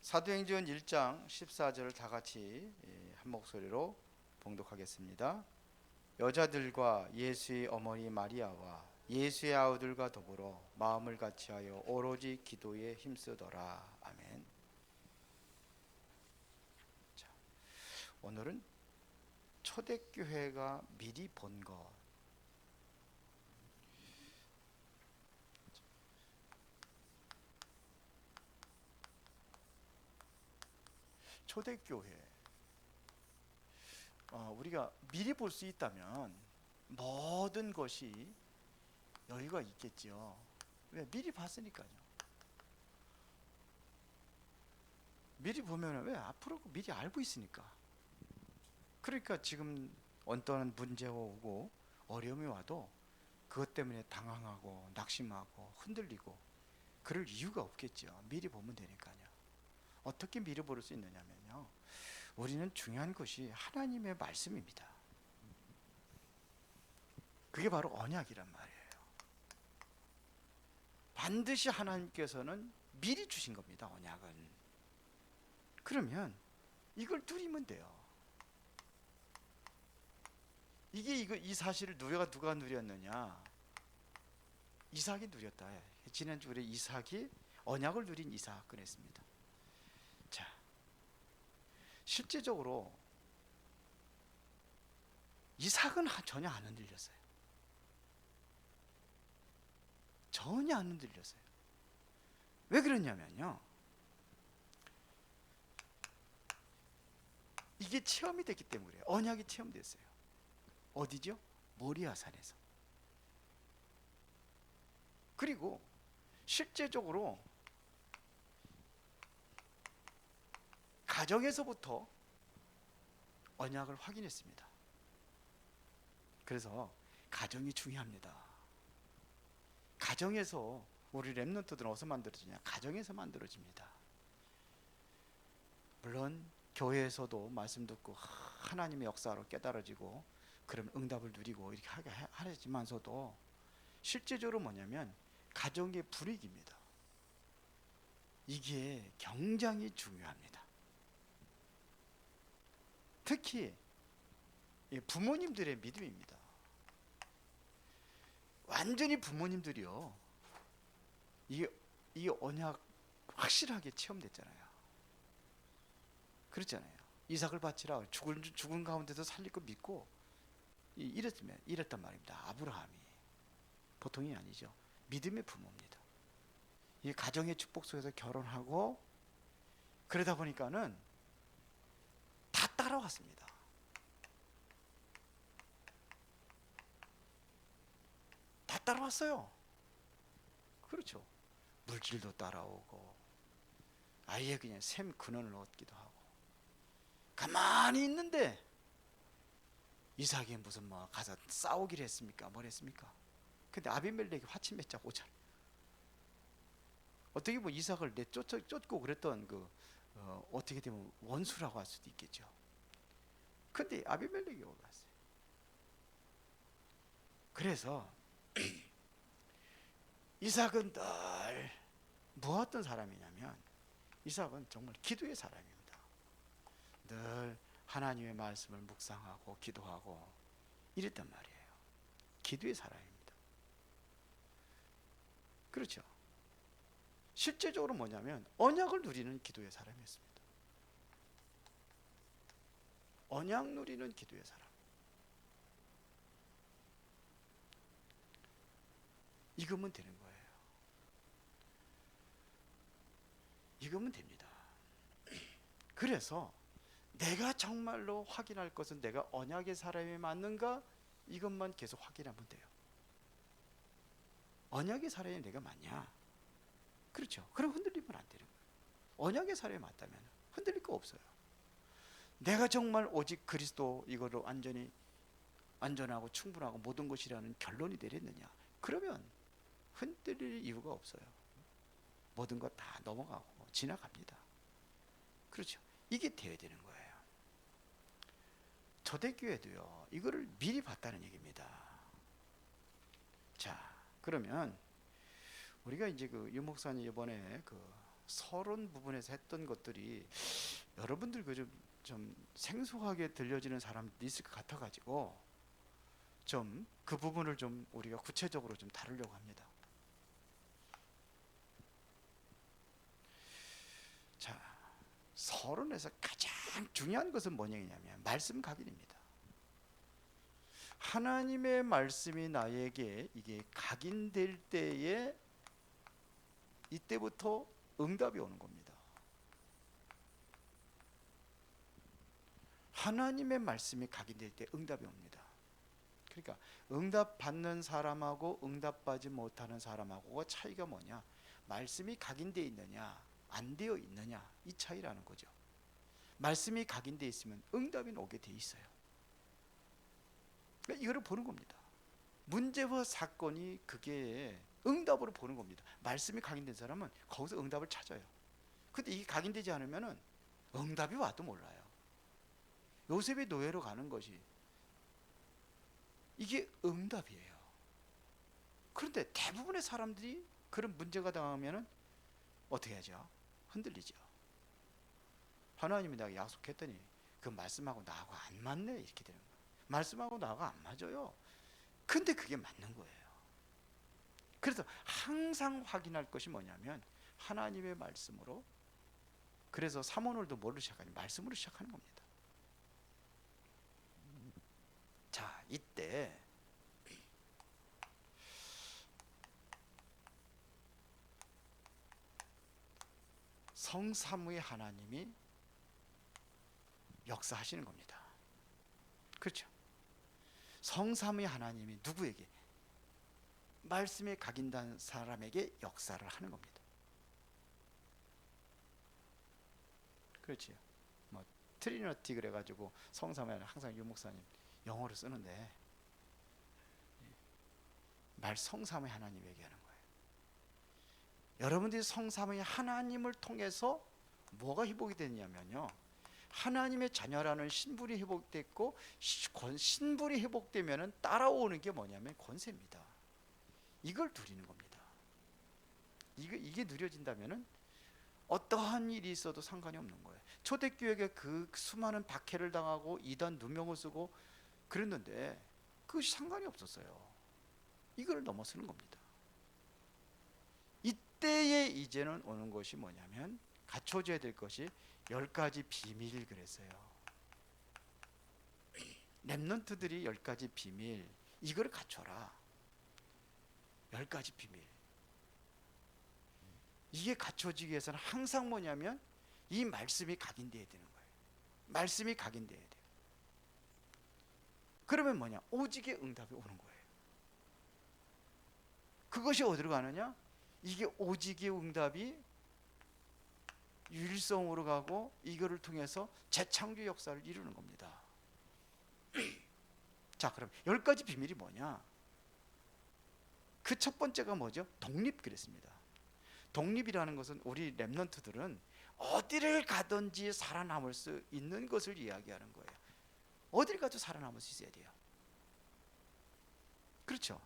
사도행전 1장 14절을 다 같이 한 목소리로 봉독하겠습니다. 여자들과 예수의 어머니 마리아와 예수의 아우들과 더불어 마음을 같이하여 오로지 기도에 힘쓰더라. 아멘. 자, 오늘은 초대교회가 미리 본 것. 초대교회, 우리가 미리 볼 수 있다면 모든 것이 여유가 있겠지요. 왜? 미리 봤으니까요. 미리 보면 왜? 앞으로 미리 알고 있으니까. 그러니까 지금 어떤 문제가 오고 어려움이 와도 그것 때문에 당황하고 낙심하고 흔들리고 그럴 이유가 없겠죠. 미리 보면 되니까요. 어떻게 미리 볼 수 있느냐면요, 우리는 중요한 것이 하나님의 말씀입니다. 그게 바로 언약이란 말이에요. 반드시 하나님께서는 미리 주신 겁니다, 언약은. 그러면 이걸 누리면 돼요. 이 사실을 누가 누렸느냐? 이삭이 누렸다. 지난주 우리 이삭이 언약을 누린 이삭 그랬습니다. 자, 실제적으로 이삭은 전혀 안 흔들렸어요. 전혀 안 흔들렸어요. 왜 그러냐면요, 이게 체험이 됐기 때문에 그래요. 언약이 체험됐어요. 어디죠? 모리아산에서. 그리고 실제적으로 가정에서부터 언약을 확인했습니다. 그래서 가정이 중요합니다. 가정에서 우리 렘넌트들은 어디서 만들어지냐? 가정에서 만들어집니다. 물론 교회에서도 말씀 듣고 하나님의 역사로 깨달아지고 그럼 응답을 누리고 이렇게 하지만서도 실제적으로 뭐냐면 가정의 분위기입니다. 이게 굉장히 중요합니다. 특히 부모님들의 믿음입니다. 완전히 부모님들이요, 이 언약 확실하게 체험됐잖아요. 그렇잖아요. 이삭을 바치라, 죽은 가운데서 살릴 거 믿고 이랬단 말입니다. 아브라함이 보통이 아니죠. 믿음의 부모입니다. 이 가정의 축복 속에서 결혼하고 그러다 보니까는 다 따라왔습니다. 다 따라왔어요. 그렇죠. 물질도 따라오고 아예 그냥 샘 근원을 얻기도 하고. 가만히 있는데 이삭이 무슨 가서 싸우기를 했습니까? 뭘 했습니까? 근데 아비멜렉이 화친 맺자 오잖아. 어떻게 보면 이삭을 쫓고 그랬던 어떻게 되면 원수라고 할 수도 있겠죠. 근데 아비멜렉이 올라왔어요. 그래서 이삭은 늘 무엇던 사람이냐면 이삭은 정말 기도의 사람입니다. 늘 하나님의 말씀을 묵상하고 기도하고 이랬단 말이에요. 기도의 사람입니다. 그렇죠. 실제적으로 뭐냐면 언약을 누리는 기도의 사람이었습니다. 언약 누리는 기도의 사람. 이거면 되는 거예요. 이거면 됩니다. 그래서 내가 정말로 확인할 것은 내가 언약의 사람이 맞는가? 이것만 계속 확인하면 돼요. 언약의 사람이 내가 맞냐? 그렇죠. 그럼 흔들리면 안 되는 거예요. 언약의 사람이 맞다면 흔들릴 거 없어요. 내가 정말 오직 그리스도 이거로 완전히 안전하고 충분하고 모든 것이라는 결론이 내렸느냐? 그러면 흔들릴 이유가 없어요. 모든 것 다 넘어가고 지나갑니다. 그렇죠. 이게 되어야 되는 거예요. 초대교회도요, 이거를 미리 봤다는 얘기입니다. 자, 그러면 우리가 이제 유 목사님 이번에 서론 부분에서 했던 것들이 여러분들 좀 생소하게 들려지는 사람도 있을 것 같아가지고 좀 그 부분을 좀 우리가 구체적으로 좀 다루려고 합니다. 자, 서론에서 가장 중요한 것은 뭐냐면 말씀 각인입니다. 하나님의 말씀이 나에게 이게 각인될 때에 이때부터 응답이 오는 겁니다. 하나님의 말씀이 각인될 때 응답이 옵니다. 그러니까 응답 받는 사람하고 응답 받지 못하는 사람하고가 차이가 뭐냐? 말씀이 각인되어 있느냐 안 되어 있느냐 이 차이라는 거죠. 말씀이 각인되어 있으면 응답이 오게 돼 있어요. 그러니까 이거를 보는 겁니다. 문제와 사건이 그게 응답으로 보는 겁니다. 말씀이 각인된 사람은 거기서 응답을 찾아요. 근데 이게 각인되지 않으면 응답이 와도 몰라요. 요셉이 노예로 가는 것이 이게 응답이에요. 그런데 대부분의 사람들이 그런 문제가 당하면 어떻게 하죠? 흔들리죠. 하나님이 내가 약속했더니 그 말씀하고 나하고 안 맞네 이렇게 되는 거예요. 말씀하고 나하고 안 맞아요. 근데 그게 맞는 거예요. 그래서 항상 확인할 것이 뭐냐면 하나님의 말씀으로. 그래서 사모놀도 뭘로 시작하냐? 말씀으로 시작하는 겁니다. 자, 이때 성삼위의 하나님이 역사하시는 겁니다. 그렇죠? 성삼위의 하나님이 누구에게? 말씀에 각인된 사람에게 역사를 하는 겁니다. 그렇죠? 뭐 트리니티 그래가지고 성삼위는 항상 유 목사님 영어로 쓰는데 말 성삼위 하나님 얘기하는 거예요. 여러분들이 성삼위 하나님을 통해서 뭐가 회복이 됐냐면요, 하나님의 자녀라는 신분이 회복됐고, 신분이 회복되면 따라오는 게 뭐냐면 권세입니다. 이걸 누리는 겁니다. 이게 누려진다면 어떠한 일이 있어도 상관이 없는 거예요. 초대교회가 그 수많은 박해를 당하고 이단 누명을 쓰고 그랬는데 그것이 상관이 없었어요. 이걸 넘어서는 겁니다. 이때에 이제는 오는 것이 뭐냐면 갖춰져야 될 것이 10가지 비밀 그랬어요. 렘넌트들이 10가지 비밀, 이걸 갖춰라. 10가지 비밀. 이게 갖춰지기 위해서는 항상 뭐냐면 이 말씀이 각인되어야 되는 거예요. 말씀이 각인되어야 돼요. 그러면 뭐냐? 오직의 응답이 오는 거예요. 그것이 어디로 가느냐? 이게 오직의 응답이 유일성으로 가고 이거를 통해서 재창조 역사를 이루는 겁니다. 자, 그럼 10가지 비밀이 뭐냐? 그 첫 번째가 뭐죠? 독립 그랬습니다. 독립이라는 것은 우리 렘넌트들은 어디를 가든지 살아남을 수 있는 것을 이야기하는 거예요. 어디를 가도 살아남을 수 있어야 돼요. 그렇죠?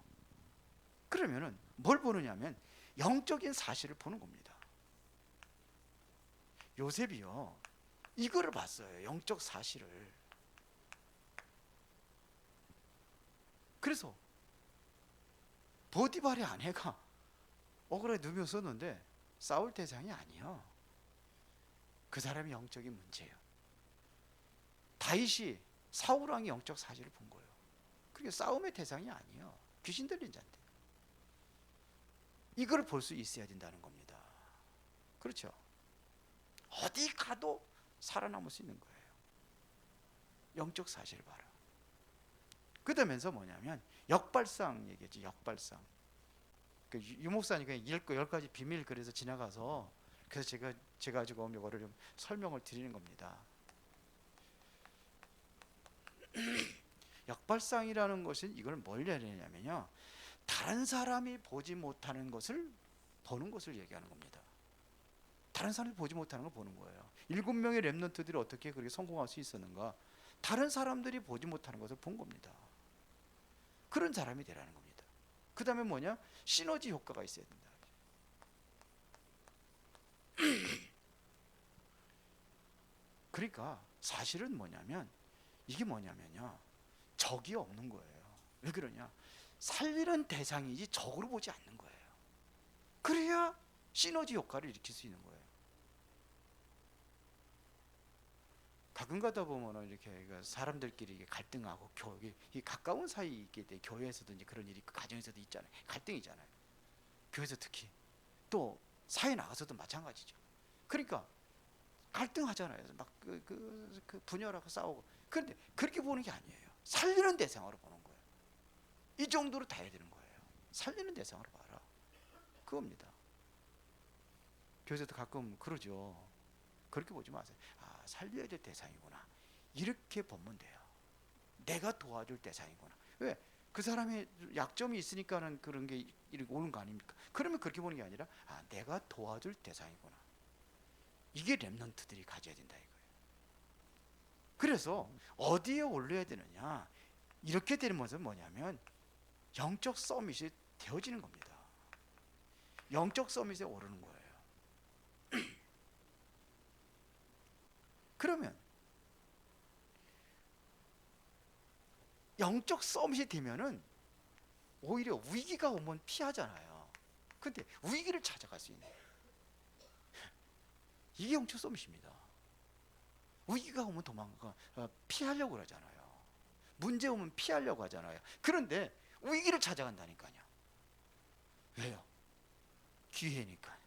그러면은 뭘 보느냐면 영적인 사실을 보는 겁니다. 요셉이요, 이거를 봤어요. 영적 사실을. 그래서 보디발의 아내가 억울하게 누명 썼는데 싸울 대상이 아니에요. 그 사람이 영적인 문제예요. 다윗이 사울왕의 영적 사실을 본 거예요. 그게 싸움의 대상이 아니에요. 귀신 들린 자인데. 이걸 볼 수 있어야 된다는 겁니다. 그렇죠? 어디 가도 살아남을 수 있는 거예요. 영적 사실을 봐라. 그러면서 뭐냐면 역발상 얘기했지. 역발상. 그 유목사니까 10가지 비밀 그래서 지나가서, 그래서 제가 지금 이거를 좀 설명을 드리는 겁니다. 역발상이라는 것은 이걸 뭘 얘기하냐면요, 다른 사람이 보지 못하는 것을 보는 것을 얘기하는 겁니다. 다른 사람이 보지 못하는 걸 보는 거예요. 7명의 렘넌트들이 어떻게 그렇게 성공할 수 있었는가? 다른 사람들이 보지 못하는 것을 본 겁니다. 그런 사람이 되라는 겁니다. 그 다음에 뭐냐? 시너지 효과가 있어야 된다. 그러니까 사실은 뭐냐면, 이게 뭐냐면요, 적이 없는 거예요. 왜 그러냐? 살리는 대상이지 적으로 보지 않는 거예요. 그래야 시너지 효과를 일으킬 수 있는 거예요. 가끔 가다 보면 이렇게 사람들끼리 갈등하고 이 가까운 사이에 있게 돼. 교회에서도 이제 그런 일이 있고 가정에서도 있잖아요. 갈등이잖아요. 교회에서 특히, 또 사회 나가서도 마찬가지죠. 그러니까 갈등하잖아요. 막 분열하고 싸우고. 그런데 그렇게 보는 게 아니에요. 살리는 대상으로 보는 거예요. 이 정도로 다 해야 되는 거예요. 살리는 대상으로 봐라. 그겁니다. 교회에서도 가끔 그러죠. 그렇게 보지 마세요. 아, 살려야 될 대상이구나. 이렇게 보면 돼요. 내가 도와줄 대상이구나. 왜? 그 사람의 약점이 있으니까는 그런 게 이렇게 오는 거 아닙니까? 그러면 그렇게 보는 게 아니라, 아, 내가 도와줄 대상이구나. 이게 렘넌트들이 가져야 된다 이거예요. 그래서 어디에 올려야 되느냐? 이렇게 되는 것은 뭐냐면 영적 서밋이 되어지는 겁니다. 영적 서밋에 오르는 거예요. 그러면 영적 서밋이 되면은 오히려 위기가 오면 피하잖아요. 근데 위기를 찾아갈 수 있는, 이게 영적 서밋입니다. 위기가 오면 피하려고 그러잖아요. 문제 오면 피하려고 하잖아요. 그런데 위기를 찾아간다니까요. 왜요? 기회니까.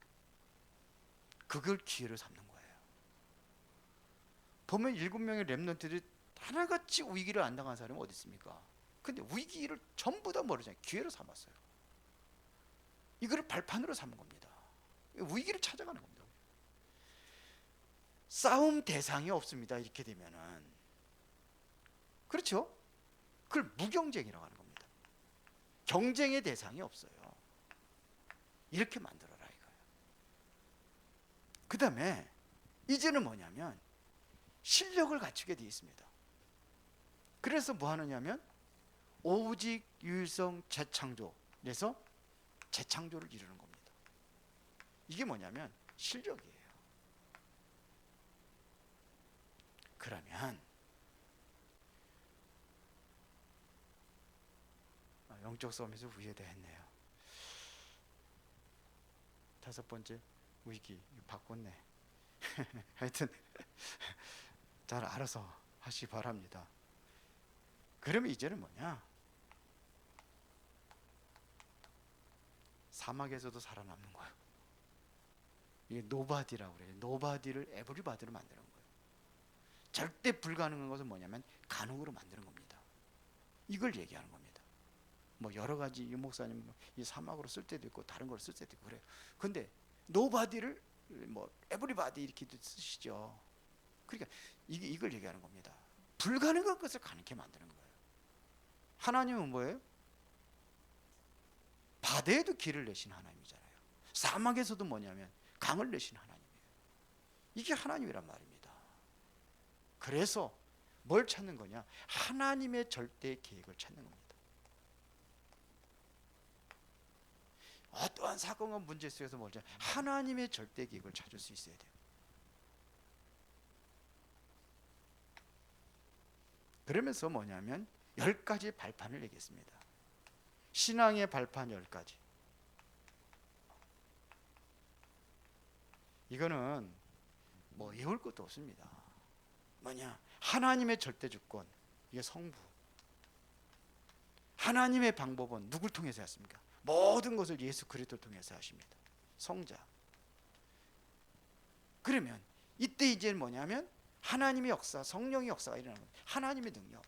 그걸 기회로 삼는 거예요. 보면 7명의 렘넌트들이 하나같이 위기를 안 당한 사람이 어디 있습니까? 근데 위기를 전부 다 모르잖아요. 기회로 삼았어요. 이거를 발판으로 삼은 겁니다. 위기를 찾아가는 겁니다. 싸움 대상이 없습니다. 이렇게 되면은, 그렇죠? 그걸 무경쟁이라고 하는 겁니다. 경쟁의 대상이 없어요. 이렇게 만들어라 이거예요. 그 다음에 이제는 뭐냐면 실력을 갖추게 되어 있습니다. 그래서 뭐 하느냐면 오직 유일성 재창조에서 재창조를 이루는 겁니다. 이게 뭐냐면 실력이에요. 그러면 영적 싸움에서 위에다 했네요. 5번째 위기 바꿨네. 하여튼 잘 알아서 하시기 바랍니다. 그러면 이제는 뭐냐? 사막에서도 살아남는 거예요. 이게 노바디라고 그래요. 노바디를 에브리바디로 만드는 거예요. 절대 불가능한 것은 뭐냐면 가능으로 만드는 겁니다. 이걸 얘기하는 겁니다. 뭐 여러 가지 이 목사님 이 사막으로 쓸 때도 있고 다른 걸 쓸 때도 있고 그래요. 근데 노바디를 뭐 에브리바디 이렇게도 쓰시죠. 그러니까 이걸 얘기하는 겁니다. 불가능한 것을 가능하게 만드는 거예요. 하나님은 뭐예요? 바다에도 길을 내신 하나님이잖아요. 사막에서도 뭐냐면 강을 내신 하나님이에요. 이게 하나님이란 말입니다. 그래서 뭘 찾는 거냐? 하나님의 절대 계획을 찾는 겁니다. 어떠한 사건과 문제 속에서 뭐죠? 하나님의 절대 계획을 찾을 수 있어야 돼요. 그러면서 뭐냐면 10가지 발판을 내겠습니다. 신앙의 발판 10가지. 이거는 뭐 외울 것도 없습니다. 뭐냐? 하나님의 절대 주권, 이게 성부. 하나님의 방법은 누굴 통해서 했습니까? 모든 것을 예수 그리스도를 통해서 하십니다. 성자. 그러면 이때 이제 뭐냐면 하나님의 역사, 성령의 역사가 일어나는 거예요. 하나님의 능력,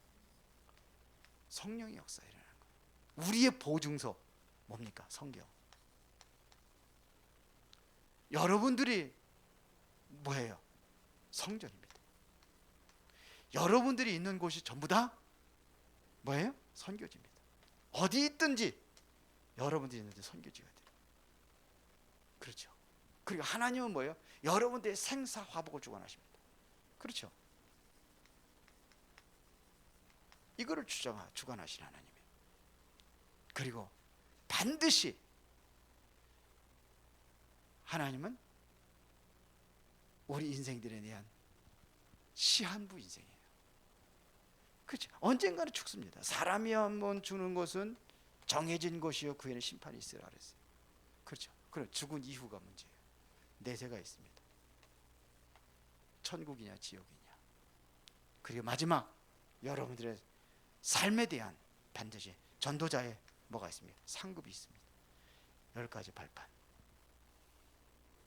성령의 역사가 일어나는 거예요. 우리의 보증서 뭡니까? 성경. 여러분들이 뭐예요? 성전입니다. 여러분들이 있는 곳이 전부 다 뭐예요? 선교지입니다. 어디 있든지 여러분들이 있는데 선교지가 돼요. 그렇죠. 그리고 하나님은 뭐예요? 여러분들의 생사화복을 주관하십니다. 그렇죠. 이거를 주관하신 하나님이에요. 그리고 반드시 하나님은 우리 인생들에 대한 시한부 인생이에요. 그렇죠? 언젠가는 죽습니다. 사람이 한번 죽는 것은 정해진 것이요 그 후에는 심판이 있으라 그랬어요. 그렇죠? 그럼 죽은 이후가 문제예요. 내세가 있습니다. 천국이냐 지옥이냐. 그리고 마지막 여러분들의 삶에 대한 반드시 전도자의 뭐가 있습니까? 상급이 있습니다. 10가지 발판.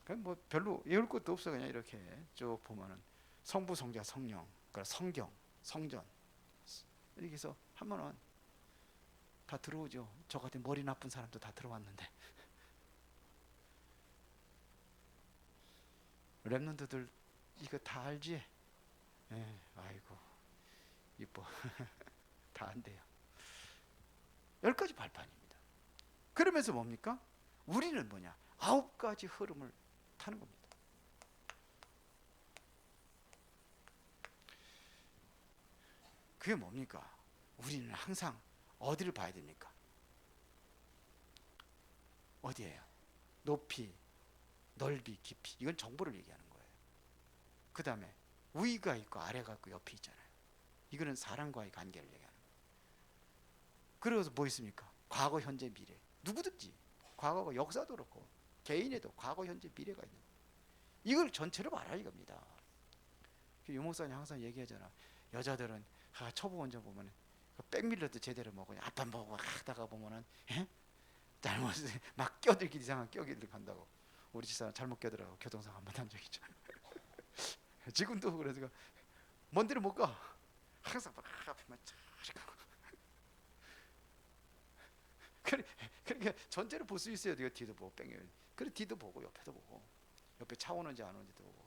그냥 뭐 별로 외울 것도 없어. 그냥 이렇게 쭉 보면은 성부, 성자, 성령, 그러니까 성경, 성전 이렇게 해서 하면은 다 들어오죠. 저 같은 머리 나쁜 사람도 다 들어왔는데. 랩런트들 이거 다 알지? 예, 아이고 이뻐. 다 안 돼요. 10가지 발판입니다. 그러면서 뭡니까? 우리는 뭐냐? 9가지 흐름을 타는 겁니다. 그게 뭡니까? 우리는 항상 어디를 봐야 됩니까? 어디예요? 높이, 넓이, 깊이. 이건 정보를 얘기하는 거예요. 그 다음에 위가 있고 아래가 있고 옆이 있잖아요. 이거는 사람과의 관계를 얘기하는 거예요. 그래서 뭐 있습니까? 과거, 현재, 미래. 누구든지 과거가 역사도 그렇고 개인에도 과거, 현재, 미래가 있는 거예요. 이걸 전체로 말하 이겁니다. 유목사님 항상 얘기하잖아. 여자들은 초보 원장 보면 백밀러도 제대로 먹어요. 앞판 보고 하다가 보면은 잘못 막 껴들기 이상한 껴들기 한다고. 우리 집사람 잘못 껴들어가고 교통사고 한번 한 적 있죠. 지금도 그래서 먼 데로 못 가. 항상 막 앞에만 쫙 가고. 그러니까 전체를 볼 수 있어야 돼요. 뒤도 보고 뺑이. 그래 뒤도 보고 옆에도 보고 옆에 차 오는지 안 오는지도 보고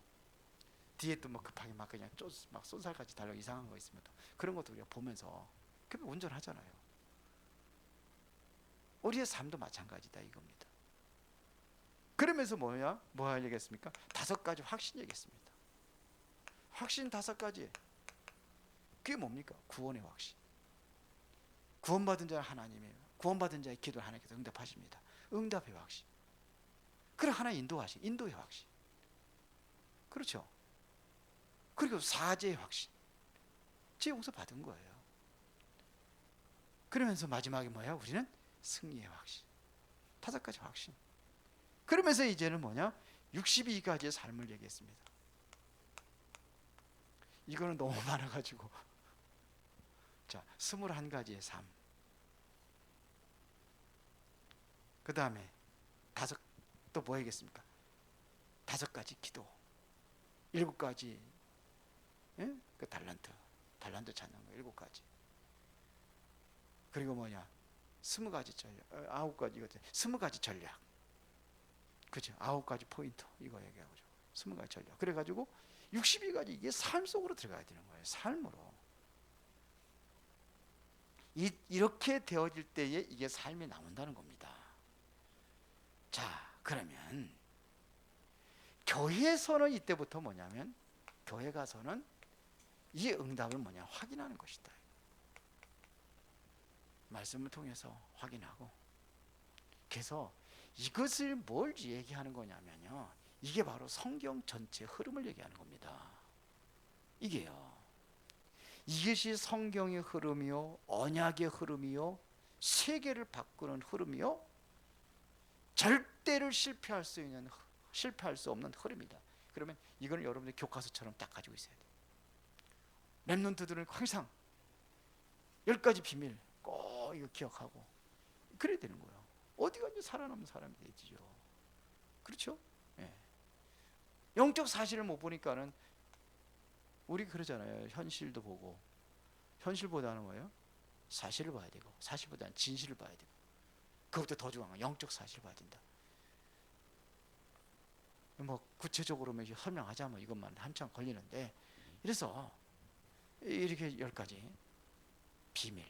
뒤에 또 뭐 급하게 막 그냥 막 쏜살같이 달려 이상한 거 있으면 또 그런 것도 우리가 보면서 그렇게 운전하잖아요. 우리의 삶도 마찬가지다 이겁니다. 그러면서 뭐야? 뭐 얘기했습니까? 5가지 확신 얘기했습니다. 확신 5가지. 그게 뭡니까? 구원의 확신. 구원받은 자는 하나님이에요. 구원받은 자의 기도를 하나님께서 응답하십니다. 응답의 확신. 그리고 하나님 인도하신 인도의 확신. 그렇죠? 그리고 사죄의 확신. 죄 용서 받은 거예요. 그러면서 마지막에 뭐야? 우리는 승리의 확신. 5가지 확신. 그러면서 이제는 뭐냐? 62가지의 삶을 얘기했습니다. 이거는 너무 많아가지고 자 21가지의 삶. 그 다음에 또 뭐 얘기했습니까? 5가지 기도. 7가지 예? 그 달란트 찾는 거 7가지. 그리고 뭐냐? 20가지 전략, 9가지 이거 20가지 전략. 그죠? 9가지 포인트 이거 얘기하고 20가지 전략. 그래가지고 62가지 이게 삶 속으로 들어가야 되는 거예요. 삶으로. 이렇게 되어질 때에 이게 삶이 나온다는 겁니다. 자, 그러면 교회에서는 이때부터 뭐냐면 교회 가서는 이 응답을 뭐냐 확인하는 것이다. 말씀을 통해서 확인하고 그래서 이것을 뭘 얘기하는 거냐면요. 이게 바로 성경 전체 흐름을 얘기하는 겁니다. 이게요. 이것이 성경의 흐름이요, 언약의 흐름이요, 세계를 바꾸는 흐름이요, 절대로 실패할 수 없는 흐름이다. 그러면 이걸 여러분들 교과서처럼 딱 가지고 있어야 돼요. 랩런트들은 항상 10가지 비밀 꼭 이거 기억하고 그래야 되는 거예요. 어디가 이제 살아남는 사람이 되지요. 그렇죠? 예. 영적 사실을 못 보니까는 우리 그러잖아요. 현실도 보고 현실보다는 뭐예요? 사실을 봐야 되고 사실보다는 진실을 봐야 되고 그것도 더 중요한 건 영적 사실을 봐야 된다. 뭐 구체적으로 설명하자면 이것만 한참 걸리는데 그래서 이렇게 10가지 비밀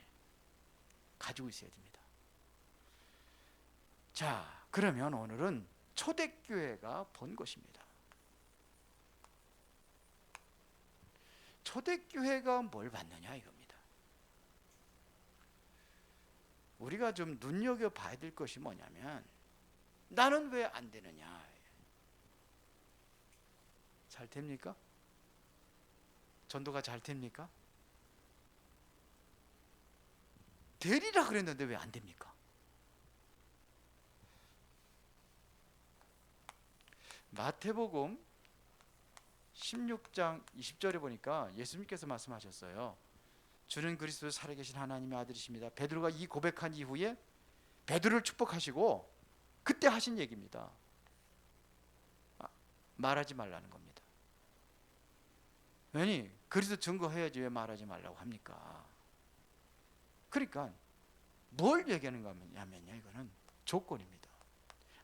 가지고 있어야 됩니다. 자, 그러면 오늘은 초대교회가 본 것입니다. 초대교회가 뭘 받느냐 이겁니다. 우리가 좀 눈여겨봐야 될 것이 뭐냐면 나는 왜 안 되느냐. 잘 됩니까? 전도가 잘 됩니까? 되리라 그랬는데 왜 안 됩니까? 마태복음 16장 20절에 보니까 예수님께서 말씀하셨어요. 주는 그리스도 살아계신 하나님의 아들이십니다. 베드로가 이 고백한 이후에 베드로를 축복하시고 그때 하신 얘기입니다. 말하지 말라는 겁니다. 왜니 그리스도 증거해야지 왜 말하지 말라고 합니까? 그러니까 뭘 얘기하는가 하면요, 이거는 조건입니다.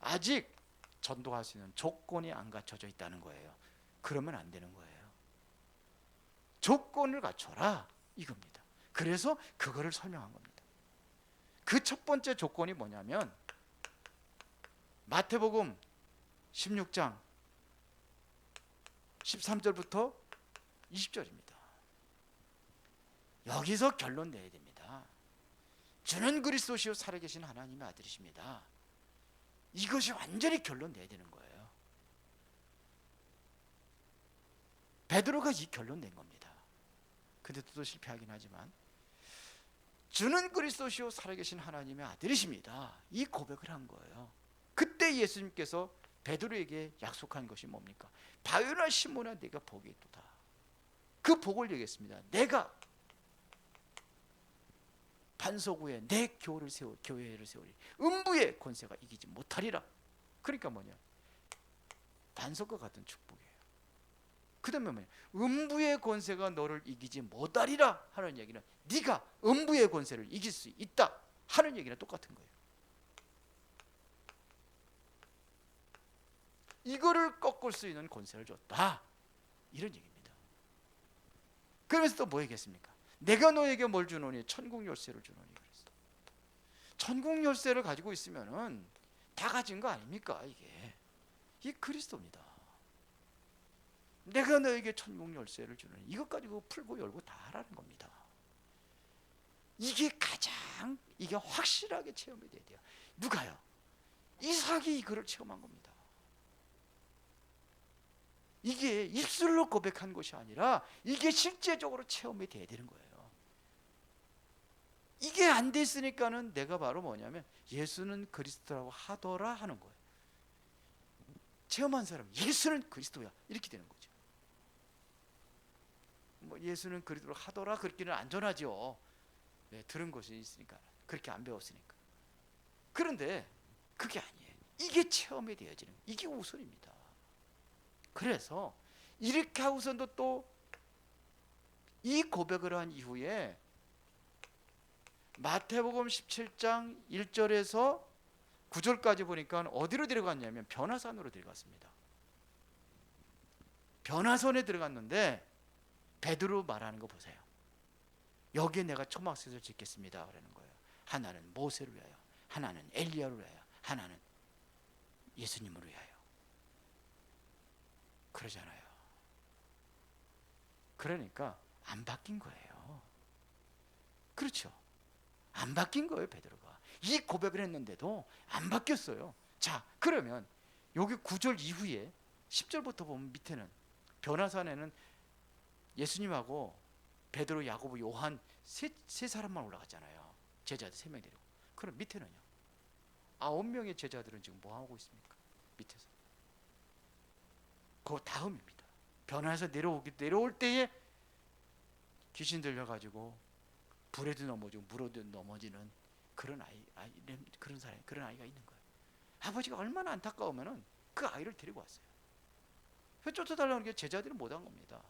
아직 전도할 수 있는 조건이 안 갖춰져 있다는 거예요. 그러면 안 되는 거예요. 조건을 갖춰라 이겁니다. 그래서 그거를 설명한 겁니다. 그 첫 번째 조건이 뭐냐면 마태복음 16장 13절부터 20절입니다. 여기서 결론 내야 됩니다. 주는 그리스도시요 살아계신 하나님의 아들이십니다. 이것이 완전히 결론 내야 되는 거예요. 베드로가 이 결론 낸 겁니다. 근데 또 실패하긴 하지만 주는 그리스도시요 살아계신 하나님의 아들이십니다. 이 고백을 한 거예요. 그때 예수님께서 베드로에게 약속한 것이 뭡니까? 바요나 시몬아 네가 복이 있도다. 그 복을 얘기했습니다. 내가 반석 위에 내 교회를 세우리. 음부의 권세가 이기지 못하리라. 그러니까 뭐냐? 반석과 같은 축복이에요. 그 다음에 뭐냐? 음부의 권세가 너를 이기지 못하리라 하는 얘기는 네가 음부의 권세를 이길 수 있다 하는 얘기랑 똑같은 거예요. 이거를 꺾을 수 있는 권세를 줬다 이런 얘기입니다. 그러면서 또 뭐 얘기했습니까? 내가 너에게 뭘 주노니? 천국 열쇠를 주노니 그랬어. 천국 열쇠를 가지고 있으면은 다 가진 거 아닙니까? 이 그리스도입니다. 내가 너에게 천국 열쇠를 주노니 이것 가지고 풀고 열고 다 하라는 겁니다. 이게 확실하게 체험이 돼야 돼요. 누가요? 이삭이 이거를 체험한 겁니다. 이게 입술로 고백한 것이 아니라 이게 실제적으로 체험이 돼야 되는 거예요. 이게 안 됐으니까는 내가 바로 뭐냐면 예수는 그리스도라고 하더라 하는 거예요. 체험한 사람 예수는 그리스도야 이렇게 되는 거죠. 뭐 예수는 그리스도라고 하더라 그렇게는 안전하죠. 네, 들은 것이 있으니까 그렇게 안 배웠으니까. 그런데 그게 아니에요. 이게 체험이 되어지는 이게 우선입니다. 그래서 이렇게 하고서도 또 이 고백을 한 이후에 마태복음 17장 1절에서 9절까지 보니까 어디로 들어갔냐면 변화산으로 들어갔습니다. 변화산에 들어갔는데 베드로 말하는 거 보세요. 여기에 내가 초막셋을 짓겠습니다 그러는 거예요. 하나는 모세를 위하여, 하나는 엘리야를 위하여, 하나는 예수님을 위하여. 그러잖아요. 그러니까 안 바뀐 거예요. 그렇죠. 안 바뀐 거예요. 베드로가 이 고백을 했는데도 안 바뀌었어요. 자, 그러면 여기 9절 이후에 10절부터 보면 밑에는 변화산에는 예수님하고 베드로, 야고보, 요한 세 사람만 올라갔잖아요. 제자들 3명 데리고. 그럼 밑에는요 9명의 제자들은 지금 뭐 하고 있습니까? 밑에서. 그 다음입니다. 변화해서 내려올 때에 귀신 들려가지고 불에도 넘어지고 물에도 넘어지는 그런 그런 아이가 있는 거예요. 아버지가 얼마나 안타까우면은 그 아이를 데리고 왔어요. 쫓아달라는 게 제자들이 못한 겁니다.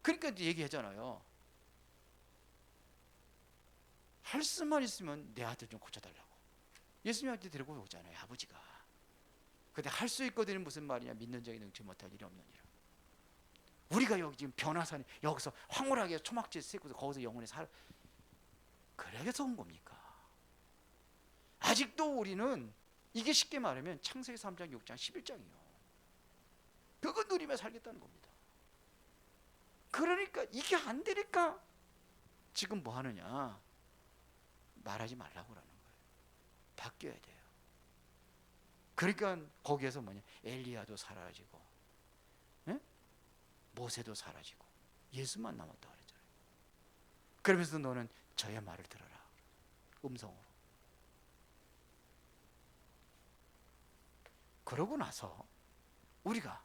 그러니까 얘기하잖아요. 할 수만 있으면 내 아들 좀 고쳐달라고. 예수님한테 데리고 오잖아요, 아버지가. 근데 할 수 있거든요. 무슨 말이냐? 믿는 자에게 능치 못할 일이 없는 일은. 우리가 여기 지금 변화산에 여기서 황홀하게 초막지에 세고서 거기서 영원히 그래서 온 겁니까? 아직도 우리는 이게 쉽게 말하면 창세기 3장, 6장, 11장이요. 그거 누리며 살겠다는 겁니다. 그러니까 이게 안 되니까 지금 뭐 하느냐? 말하지 말라고 하는 거예요. 바뀌어야 돼요. 그러니까 거기에서 뭐냐? 엘리야도 사라지고, 예? 모세도 사라지고 예수만 남았다 그랬잖아요. 그러면서 너는 저의 말을 들어라, 음성으로. 그러고 나서 우리가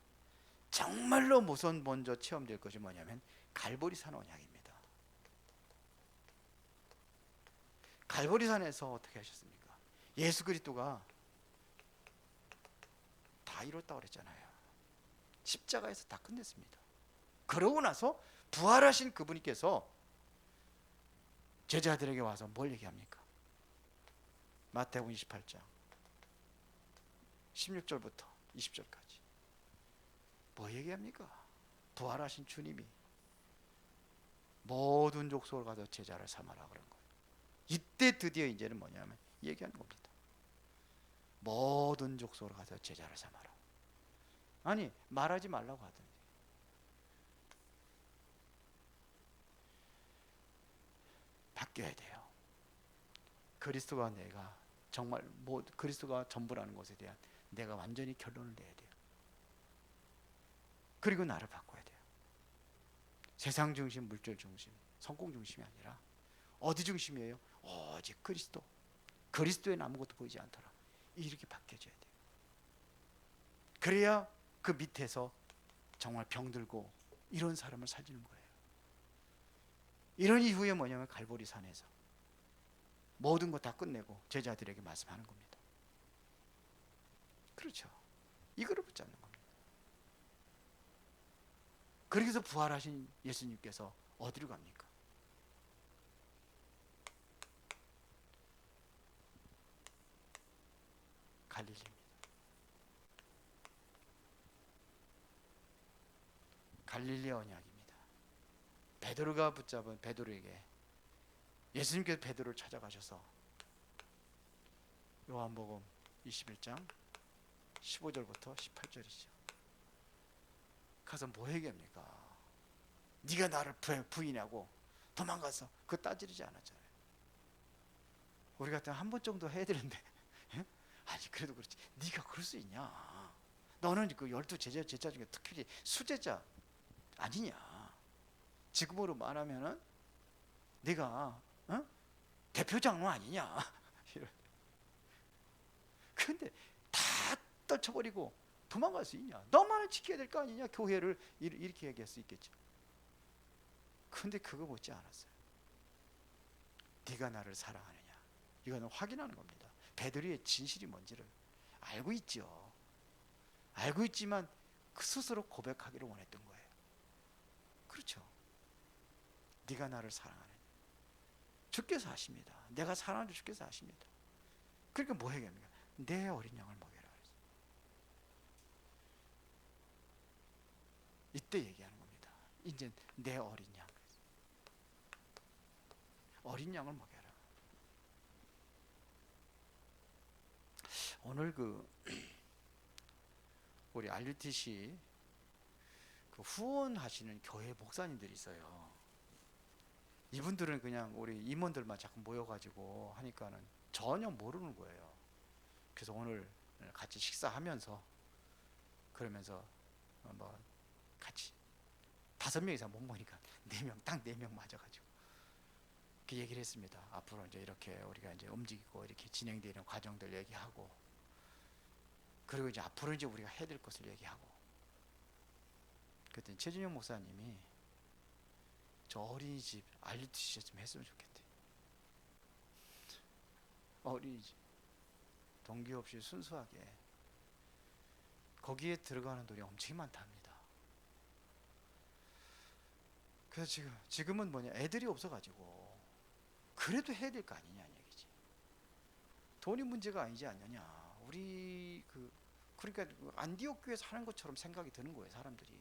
정말로 우선 먼저 체험될 것이 뭐냐면 갈보리산 언약입니다. 갈보리산에서 어떻게 하셨습니까? 예수 그리스도가 다 이뤘다고 그랬잖아요. 십자가에서 다 끝냈습니다. 그러고 나서 부활하신 그분께서 제자들에게 와서 뭘 얘기합니까? 마태복음 28장 16절부터 20절까지 뭐 얘기합니까? 부활하신 주님이 모든 족속을 가서 제자를 삼아라 그런 거예요. 이때 드디어 이제는 뭐냐면 얘기하는 겁니다. 모든 족속을 가서 제자를 삼아라. 아니 말하지 말라고 하던데. 바뀌어야 돼요. 그리스도가 내가 정말 그리스도가 전부라는 것에 대한 내가 완전히 결론을 내야 돼요. 그리고 나를 바꿔야 돼요. 세상 중심, 물질 중심, 성공 중심이 아니라 어디 중심이에요? 오직 그리스도. 그리스도에는 아무것도 보이지 않더라. 이렇게 바뀌어져야 돼요. 그래야 그 밑에서 정말 병들고 이런 사람을 살리는 거예요. 이런 이후에 뭐냐면 갈보리산에서 모든 거 다 끝내고 제자들에게 말씀하는 겁니다. 그렇죠. 이거를 붙잡는 겁니다. 그래서 부활하신 예수님께서 어디로 갑니까? 갈릴리입니다. 갈릴리 언약입니다. 베드로가 붙잡은 베드로에게 예수님께서 베드로를 찾아가셔서 요한복음 21장 15절부터 18절이죠. 가서 뭐 얘기합니까? 네가 나를 부인하고 도망가서 그거 따지지 않았잖아요. 우리 같으면 한 번 정도 해야 되는데 아니 그래도 그렇지 네가 그럴 수 있냐? 너는 그 12 제자 중에 특히 수제자 아니냐? 지금으로 말하면은 네가 대표 장로 아니냐? 근데 다 떨쳐버리고 도망갈 수 있냐? 너만을 지켜야 될 거 아니냐? 교회를 이렇게 얘기할 수 있겠죠. 근데 그거 묻지 않았어요. 네가 나를 사랑하느냐? 이거는 확인하는 겁니다. 베드로의 진실이 뭔지를 알고 있죠. 알고 있지만 그 스스로 고백하기를 원했던 거예요. 그렇죠. 네가 나를 사랑하느냐? 주께서 아십니다. 내가 사랑하는 주께서 아십니다. 그러니까 뭐 얘기합니까? 내 어린 양을 먹여라. 이때 얘기하는 겁니다. 이제 내 어린 양. 어린 양을 먹여라. 오늘 우리 RUTC 후원하시는 교회 목사님들이 있어요. 이분들은 그냥 우리 임원들만 자꾸 모여가지고 하니까는 전혀 모르는 거예요. 그래서 오늘 같이 식사하면서 그러면서 뭐 같이 5명 이상 못 모니까 4명 딱 4명 맞아가지고 그 얘기를 했습니다. 앞으로 이제 이렇게 우리가 이제 움직이고 이렇게 진행되는 과정들 얘기하고 그리고 이제 앞으로 이제 우리가 해야 될 것을 얘기하고 그랬더니 최준영 목사님이 저 어린이집 RUTC 좀 했으면 좋겠대. 어린이집 동기 없이 순수하게 거기에 들어가는 돈이 엄청 많답니다. 그래서 지금은 뭐냐 애들이 없어가지고 그래도 해야 될 거 아니냐는 얘기지. 돈이 문제가 아니지 않느냐. 우리 그러니까 안디옥 교회에서 하는 것처럼 생각이 드는 거예요 사람들이.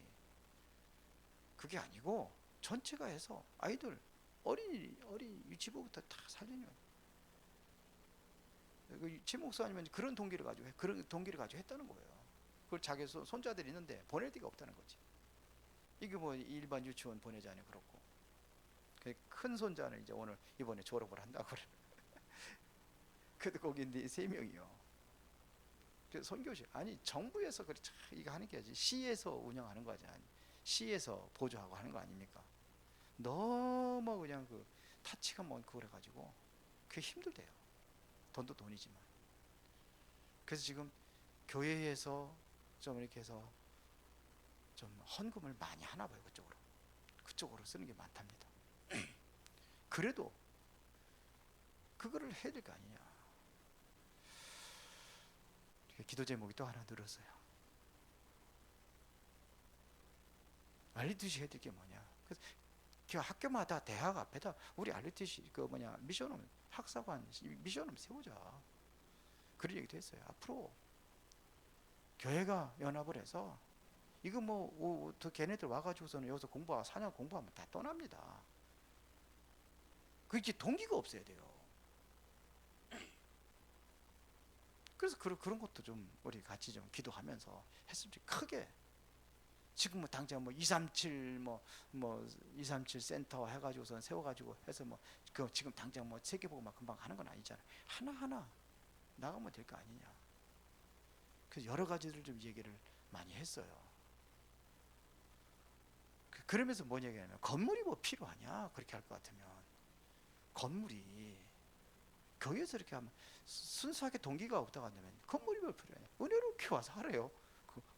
그게 아니고 전체가 해서 아이들 어린 유치부부터 다 살리는 거예요. 최 목사님은 그런 동기를 가지고 했다는 거예요. 그걸 자기 손자들이 있는데 보낼 데가 없다는 거지. 이게 뭐 일반 유치원 보내자니 그렇고 큰 손자는 이제 이번에 졸업을 한다고 그래. 그래도 거기 3명이요. 그래서 선교실 아니 정부에서 이거 하는 게 아니지 시에서 운영하는 거지. 시에서 보조하고 하는 거 아닙니까? 너무 그냥 그 타치가 많고 그래가지고 그게 힘들대요. 돈도 돈이지만. 그래서 지금 교회에서 좀 이렇게 해서 좀 헌금을 많이 하나 봐요. 그쪽으로 쓰는 게 많답니다. 그래도 그거를 해야 될 거 아니냐. 기도 제목이 또 하나 늘었어요. 알리듯이 해야 될 게 뭐냐. 그래서 학교마다 대학 앞에다 우리 알리듯이 미션홈 학사관 미션홈 세우자. 그런 얘기도 했어요. 앞으로 교회가 연합을 해서 이거 걔네들 와가지고서는 여기서 4년 공부하면 다 떠납니다. 그게 동기가 없어야 돼요. 그래서 그런 것도 좀 우리 같이 좀 기도하면서 했으면 크게 지금 당장 237 센터 해가지고서 세워가지고 해서 지금 당장 세계보고 금방 하는 건 아니잖아요. 하나하나 나가면 될 거 아니냐. 그래서 여러 가지를 좀 얘기를 많이 했어요. 그러면서 뭔 얘기냐면 건물이 필요하냐. 그렇게 할 것 같으면 건물이 교회에서 이렇게 하면 순수하게 동기가 없다고 한다면 건물이 왜 필요하냐. 은혜롭게 와서 하래요.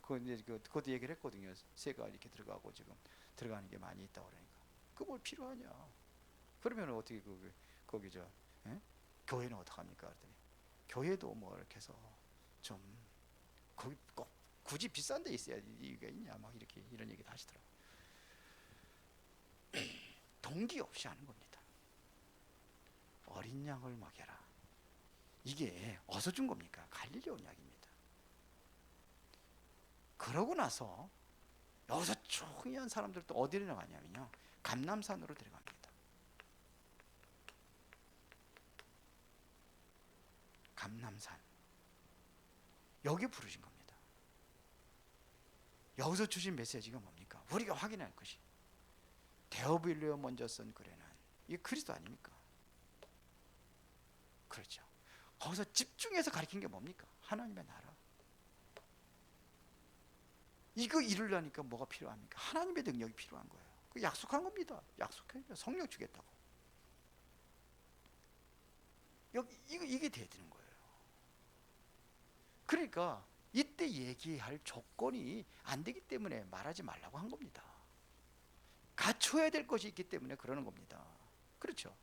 그것도 얘기를 했거든요. 세가 이렇게 들어가고 지금 들어가는 게 많이 있다고 그러니까 그거 필요하냐. 그러면 어떻게 거기 교회는 어떡합니까? 그랬더니 교회도 이렇게 해서 좀 거기 꼭 굳이 비싼 데 있어야 이유가 있냐 이런 얘기도 하시더라고요. 동기 없이 하는 겁니다. 어린 양을 먹여라. 이게 어디서 준 겁니까? 갈릴리 언약입니다. 그러고 나서 여기서 중요한 사람들도 어디로 나가냐면요, 감람산으로 들어갑니다. 감람산. 여기 부르신 겁니다. 여기서 주신 메시지가 뭡니까? 우리가 확인할 것이 데오빌리오 먼저 쓴 글에는 이게 그리스도 아닙니까? 그렇죠. 거기서 집중해서 가르친 게 뭡니까? 하나님의 나라. 이거 이루려니까 뭐가 필요합니까? 하나님의 능력이 필요한 거예요. 그 약속한 겁니다. 약속해요. 성령 주겠다고. 이게 돼야 되는 거예요. 그러니까 이때 얘기할 조건이 안 되기 때문에 말하지 말라고 한 겁니다. 갖춰야 될 것이 있기 때문에 그러는 겁니다. 그렇죠?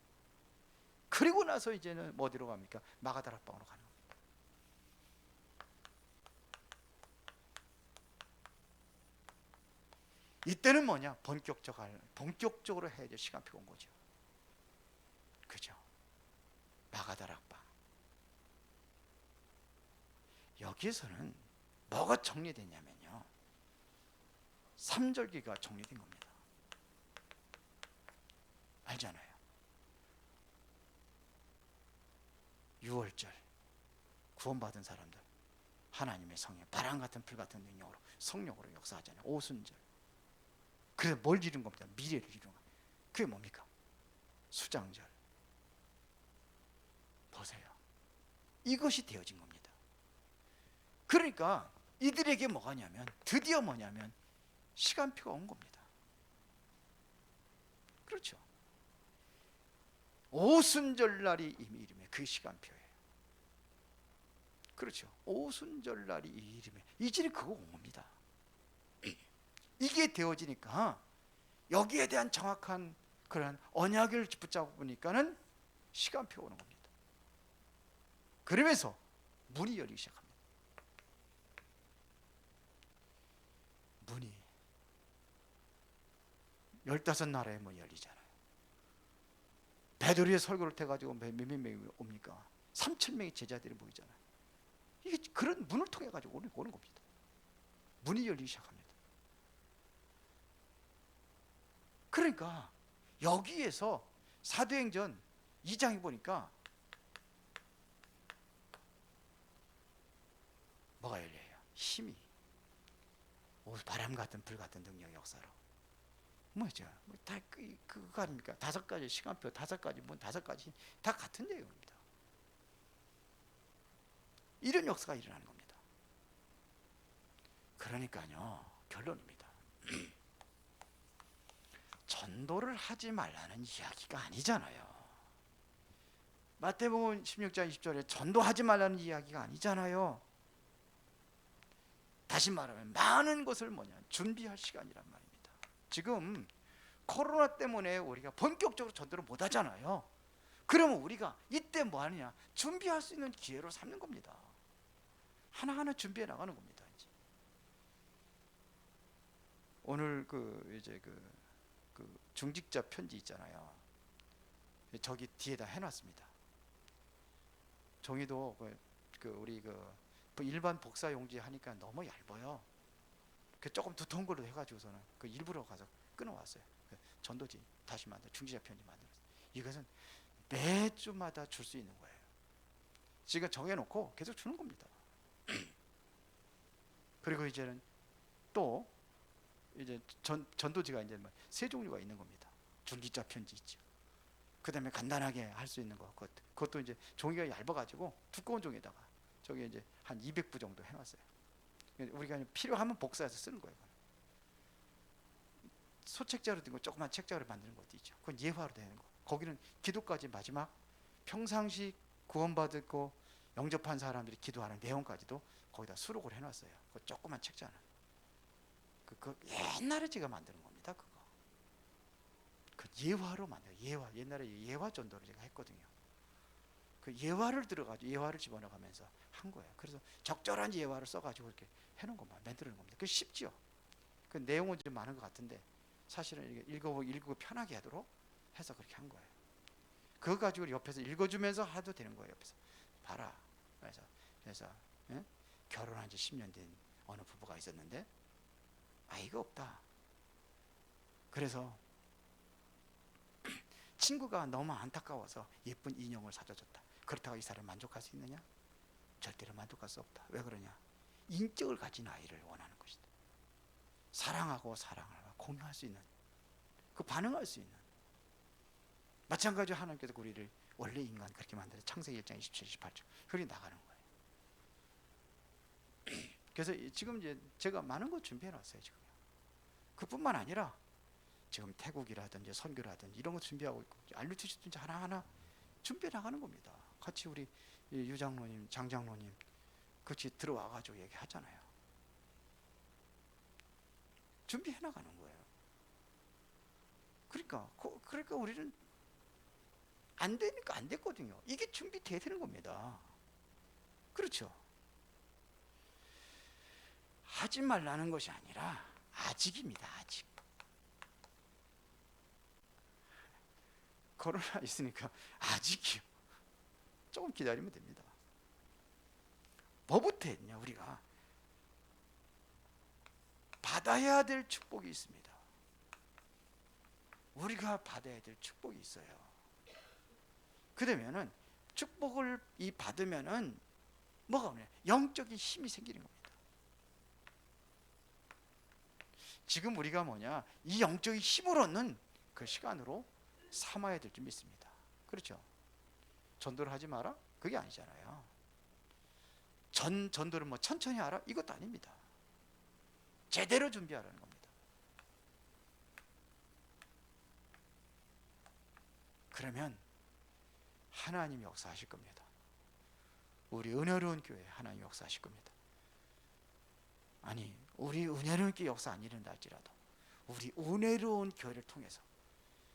그리고 나서 이제는 어디로 갑니까? 마가다락방으로 가는 겁니다. 이때는 뭐냐? 본격적으로 해야 될 시간표가 온 거죠. 그죠? 마가다락방. 여기에서는 뭐가 정리되냐면요, 3절기가 정리된 겁니다. 알잖아요. 6월절 구원받은 사람들 하나님의 성령, 바람 같은 불 같은 능력으로 성령으로 역사하잖아요. 오순절. 그래서 뭘 이룬 겁니다. 미래를 이룬 겁니다. 그게 뭡니까? 수장절. 보세요. 이것이 되어진 겁니다. 그러니까 이들에게 뭐가냐면 드디어 뭐냐면 시간표가 온 겁니다. 그렇죠. 오순절날이 이미 이름에 그 시간표예요. 그렇죠. 오순절날이 이 이름에 이제는 그거 온 겁니다. 이게 되어지니까 여기에 대한 정확한 그런 언약을 붙잡으니까는 시간표가 오는 겁니다. 그러면서 문이 열리기 시작합니다. 문이 15나라의 문이 열리잖아요. 베드로의 설교를 해가지고 몇 명이 옵니까? 3,000명의 제자들이 모이잖아요. 이게 그런 문을 통해 가지고 오는 겁니다. 문이 열리기 시작합니다. 그러니까 여기에서 사도행전 2장에 보니까 뭐가 열려요? 힘이 바람 같은 불 같은 능력의 역사로 뭐죠? 다 그거 아닙니까? 5가지 시간표, 5가지 문, 5가지 다 같은 내용입니다. 이런 역사가 일어나는 겁니다. 그러니까요, 결론입니다. 전도를 하지 말라는 이야기가 아니잖아요. 마태복음 16장 20절에 전도하지 말라는 이야기가 아니잖아요. 다시 말하면 많은 것을 준비할 시간이란 말입니다. 지금 코로나 때문에 우리가 본격적으로 전도를 못 하잖아요. 그러면 우리가 이때 뭐 하느냐? 준비할 수 있는 기회로 삼는 겁니다. 하나하나 준비해 나가는 겁니다. 이제. 오늘 그 중직자 편지 있잖아요. 저기 뒤에다 해놨습니다. 종이도 우리 일반 복사 용지 하니까 너무 얇아요. 조금 두터운 걸로 해가지고서는 일부러 가서 끊어왔어요. 전도지 다시 만들 중직자 편지 만들었어요. 이것은 매주마다 줄 수 있는 거예요. 지금 정해놓고 계속 주는 겁니다. 그리고 이제는 또 이제 전도지가 이제 세 종류가 있는 겁니다. 중직자 편지 있죠. 그 다음에 간단하게 할 수 있는 거, 그것도 이제 종이가 얇아가지고 두꺼운 종이에다가 저기 이제 한 200부 정도 해놨어요. 우리가 필요하면 복사해서 쓰는 거예요. 소책자로 된 거, 조그만 책자로 만드는 것도 있죠. 그건 예화로 되는 거. 거기는 기도까지 마지막 평상시 구원받고 영접한 사람들이 기도하는 내용까지도 거기다 수록을 해놨어요. 그 조그만 책자는. 그 옛날에 제가 만드는 겁니다. 그 예화로 만들어요. 예화. 옛날에 예화 전도를 제가 했거든요. 그 예화를 들어가지고 예화를 집어넣어가면서 한 거예요. 그래서 적절한 예화를 써가지고 이렇게 해놓은 것만 만드는 겁니다. 그 쉽죠. 그 내용은 좀 많은 것 같은데 사실은 읽고 편하게 하도록 해서 그렇게 한 거예요. 그거 가지고 옆에서 읽어주면서 해도 되는 거예요. 옆에서 봐라. 그래서 결혼한 지 10년 된 어느 부부가 있었는데 아이가 없다. 그래서 친구가 너무 안타까워서 예쁜 인형을 사다 줬다. 그렇다고 이 사람이 만족할 수 있느냐? 절대로 만족할 수 없다. 왜 그러냐? 인격을 가진 아이를 원하는 것이다. 사랑하고 사랑을 공유할 수 있는, 반응할 수 있는. 마찬가지로 하나님께서 우리를 원래 인간 그렇게 만들어 창세기 1장 27, 28절 그렇게 나가는 거예요. 그래서 지금 이제 제가 많은 거 준비해 놨어요. 지금 그뿐만 아니라 지금 태국이라든지 선교라든지 이런 거 준비하고 있고 알루티시든지 하나하나 준비해 나가는 겁니다. 같이 우리 유장로님, 장장로님 같이 들어와가지고 얘기하잖아요. 준비해 나가는 거예요. 그러니까 우리는 안 되니까 안 됐거든요. 이게 준비돼야 되는 겁니다. 그렇죠? 하지 말라는 것이 아니라 아직입니다. 아직. 코로나 있으니까 아직이요. 조금 기다리면 됩니다. 뭐부터 했냐? 우리가 받아야 될 축복이 있습니다. 우리가 받아야 될 축복이 있어요. 그러면은 축복을 받으면은 뭐가 오냐? 영적인 힘이 생기는 겁니다. 지금 우리가 이 영적인 힘을 얻는 그 시간으로 삼아야 될 줄 믿습니다. 그렇죠? 전도를 하지 마라? 그게 아니잖아요. 전도를 천천히 하라? 이것도 아닙니다. 제대로 준비하라는 겁니다. 그러면 하나님이 역사하실 겁니다. 우리 은혜로운 교회 하나님 역사하실 겁니다. 아니, 우리 은혜로운 교회 역사 안 일어난다 할지라도 우리 은혜로운 교회를 통해서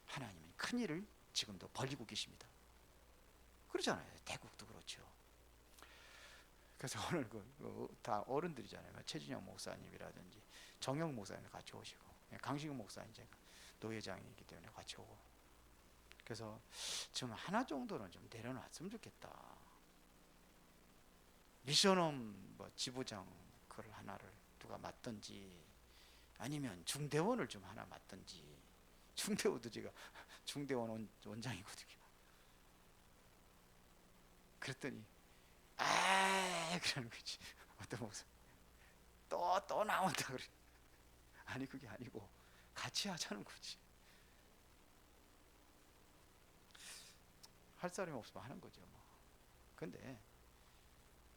하나님은 큰 일을 지금도 벌이고 계십니다. 그렇잖아요. 태국도 그렇죠. 그래서 오늘 다 어른들이잖아요. 최진영 목사님이라든지 정영 목사님 같이 오시고 강식훈 목사님 제가 노회장이기 때문에 같이 오고. 그래서 좀 하나 정도는 좀 내려놨으면 좋겠다. 미션홈 지부장 그걸 하나를 누가 맡든지 아니면 중대원을 좀 하나 맡든지. 중대원도 제가 중대원 원장이거든요. 그랬더니 그러는 거지. 어떤 목사 또 나온다 그래. 아니 그게 아니고 같이 하자는 거지. 할 사람이 없으면 하는 거죠. 근데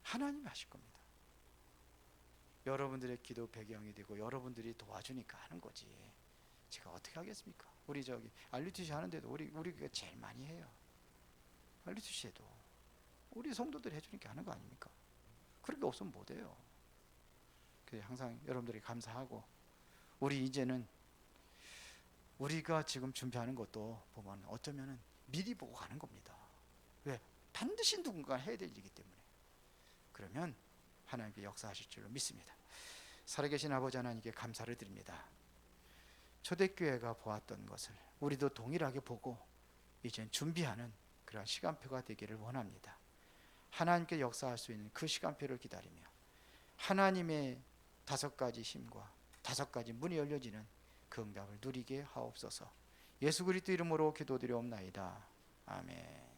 하나님이 하실 겁니다. 여러분들의 기도 배경이 되고 여러분들이 도와주니까 하는 거지. 제가 어떻게 하겠습니까? 우리 저기 RUTC 하는데도 우리가 제일 많이 해요. RUTC에도 우리 성도들이 해주니까 하는 거 아닙니까? 그런 게 없으면 못해요. 그래서 항상 여러분들이 감사하고, 우리 이제는 우리가 지금 준비하는 것도 보면 어쩌면은 미리 보고 가는 겁니다. 왜? 반드시 누군가 해야 될 일이기 때문에. 그러면 하나님께 역사하실 줄로 믿습니다. 살아계신 아버지 하나님께 감사를 드립니다. 초대교회가 보았던 것을 우리도 동일하게 보고 이젠 준비하는 그런 시간표가 되기를 원합니다. 하나님께 역사할 수 있는 그 시간표를 기다리며 하나님의 5가지 힘과 5가지 문이 열려지는 그 응답을 누리게 하옵소서. 예수 그리스도 이름으로 기도드리옵나이다. 아멘.